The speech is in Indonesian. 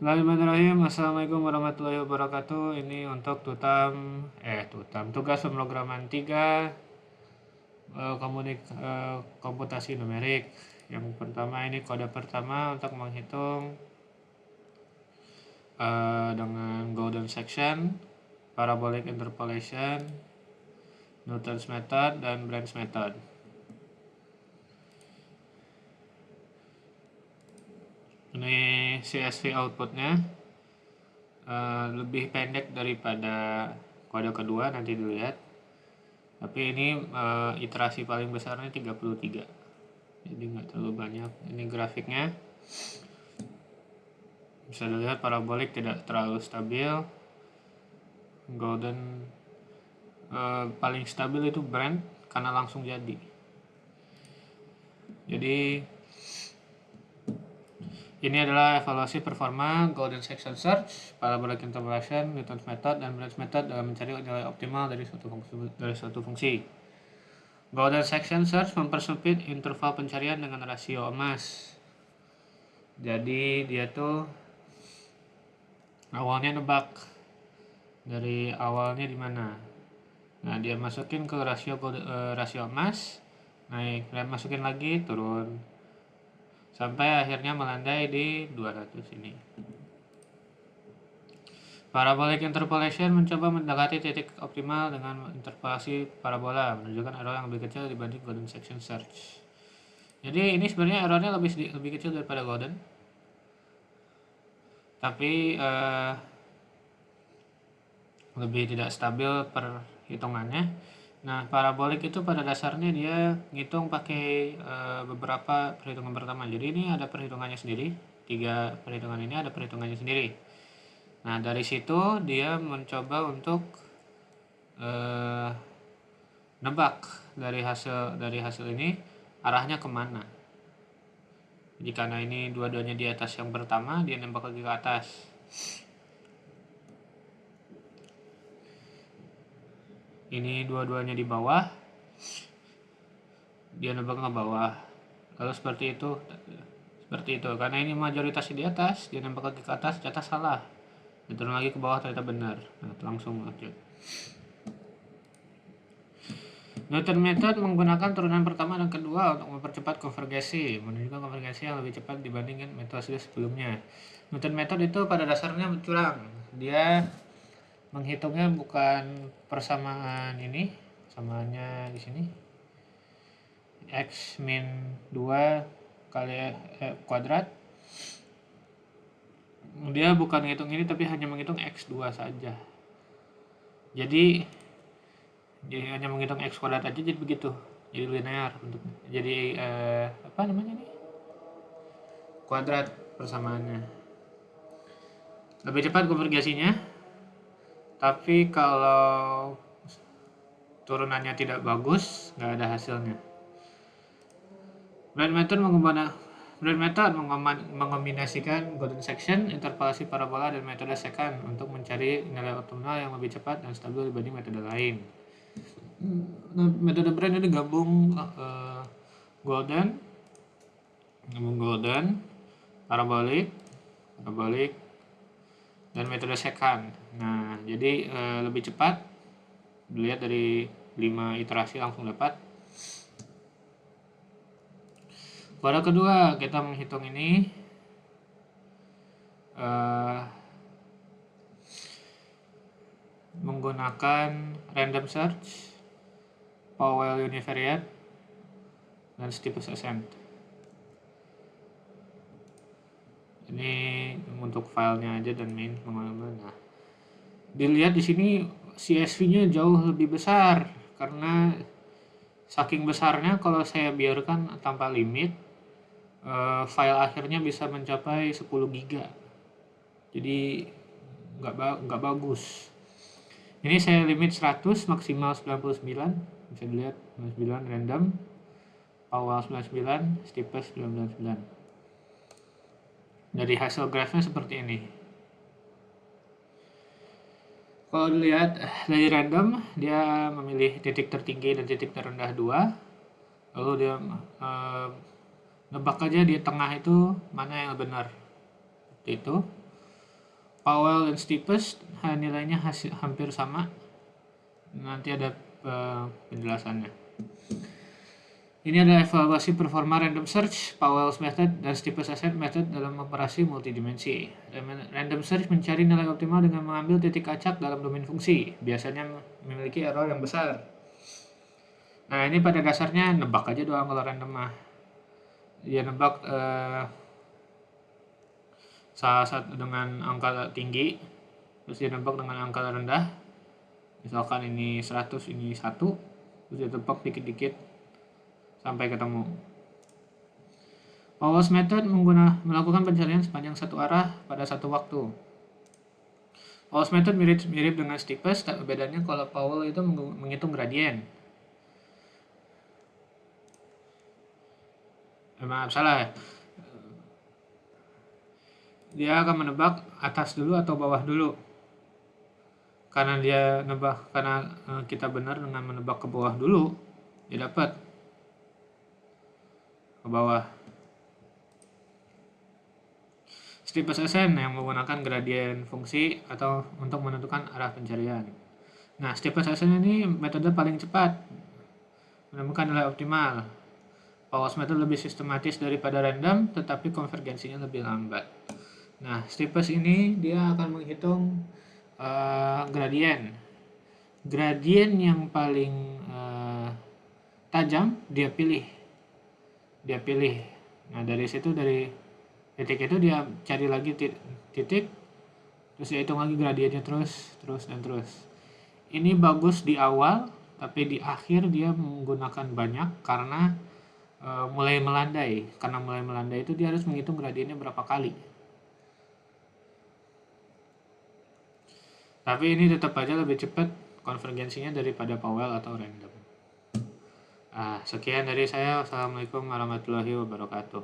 Bismillahirrahmanirrahim. Assalamualaikum warahmatullahi wabarakatuh. Ini untuk tugas pemrograman 3 komputasi numerik. Yang pertama ini kode pertama untuk menghitung dengan golden section, parabolic interpolation, Newton's method, dan branch method. Ini CSV outputnya lebih pendek daripada kode kedua, nanti dilihat. Tapi ini iterasi paling besarnya 33, jadi nggak terlalu banyak. Ini grafiknya, bisa dilihat parabolik tidak terlalu stabil. Golden paling stabil itu branch karena langsung jadi. Ini adalah evaluasi performa golden section search, parabolic interpolation, Newton's method, dan branch method dalam mencari nilai optimal dari suatu fungsi. Golden section search mempersempit interval pencarian dengan rasio emas. Jadi dia tuh awalnya nebak dari awalnya di mana. Nah, dia masukin ke rasio emas, naik, dan masukin lagi, turun, sampai akhirnya melandai di 200 ini. Parabolic interpolation mencoba mendekati titik optimal dengan interpolasi parabola, menunjukkan error yang lebih kecil dibanding golden section search. Jadi ini sebenarnya errornya lebih kecil daripada golden, tapi lebih tidak stabil perhitungannya. Nah, parabolik itu pada dasarnya dia ngitung pakai beberapa perhitungan pertama. Jadi ini ada perhitungannya sendiri, 3 perhitungan ini ada perhitungannya sendiri. Nah, dari situ dia mencoba untuk nebak dari hasil ini arahnya kemana. Jadi karena ini dua-duanya di atas yang pertama, dia nembak lagi ke atas. Ini dua-duanya di bawah, dia nebak ke bawah. Lalu seperti itu, karena ini mayoritas di atas, dia nembak lagi ke atas, ternyata salah, dia turun lagi ke bawah, ternyata benar. Nah, langsung aja. Newton method menggunakan turunan pertama dan kedua untuk mempercepat konvergensi, menunjukkan konvergensi yang lebih cepat dibandingkan metode sebelumnya. Newton method itu pada dasarnya curang, dia menghitungnya bukan persamaan ini, samaannya di sini x min 2 kali kuadrat. Dia bukan menghitung ini, tapi hanya menghitung x2 saja. Jadi hanya menghitung x kuadrat aja, jadi begitu, jadi linear bentuknya. Jadi kuadrat persamaannya. Lebih cepat konvergensinya. Tapi kalau turunannya tidak bagus, nggak ada hasilnya. Branch method mengombinasikan golden section, interpolasi parabola, dan metode secant untuk mencari nilai optimal yang lebih cepat dan stabil dibanding metode lain. Metode branch ini gabung golden, parabolic, dan metode secant. Nah, jadi lebih cepat. Dilihat dari 5 iterasi langsung dapat. Pada kedua kita menghitung ini menggunakan random search, Powell univariate, dan steepest ascent. Ini untuk filenya aja dan main pengalaman. Nah, dilihat di sini CSV-nya jauh lebih besar, karena saking besarnya kalau saya biarkan tanpa limit, file akhirnya bisa mencapai 10 GB. Jadi nggak bagus. Ini saya limit 100, maksimal 99, bisa dilihat 99 random, Powell 99, steepest 99. Dari hasil grafnya seperti ini. Kalau dilihat dari random, dia memilih titik tertinggi dan titik terendah 2. Lalu dia nebak aja di tengah itu mana yang benar. Seperti itu. Powell dan steepest nilainya hampir sama. Nanti ada penjelasannya. Ini adalah evaluasi performa random search, Powell's method, dan steepest ascent method dalam operasi multidimensi. Random search mencari nilai optimal dengan mengambil titik acak dalam domain fungsi, biasanya memiliki error yang besar. Nah, ini pada dasarnya nebak aja doang kalau random mah. Dia nebak salah satu dengan angka tinggi, terus dia nebak dengan angka rendah. Misalkan ini 100, ini 1, terus dia tebak dikit-dikit sampai ketemu. Powell's method melakukan pencarian sepanjang satu arah pada satu waktu. Powell's method mirip dengan steepest, tapi bedanya kalau Powell itu menghitung gradien. Maaf, salah ya. Dia akan menebak atas dulu atau bawah dulu. Karena kita benar dengan menebak ke bawah dulu, dia dapat ke bawah. Steepest ascent yang menggunakan gradien fungsi atau untuk menentukan arah pencarian. Nah, steepest ascent ini metode paling cepat menemukan nilai optimal. Powell's method lebih sistematis daripada random, tetapi konvergensinya lebih lambat. Nah, steepest ini dia akan menghitung gradien. Gradien yang paling tajam dia pilih. Nah, dari situ, dari titik itu dia cari lagi titik, terus dia hitung lagi gradiennya terus. Ini bagus di awal, tapi di akhir dia menggunakan banyak karena mulai melandai. Karena mulai melandai itu dia harus menghitung gradiennya berapa kali. Tapi ini tetap aja lebih cepat konvergensinya daripada Powell atau random. Sekian dari saya. Wassalamualaikum warahmatullahi wabarakatuh.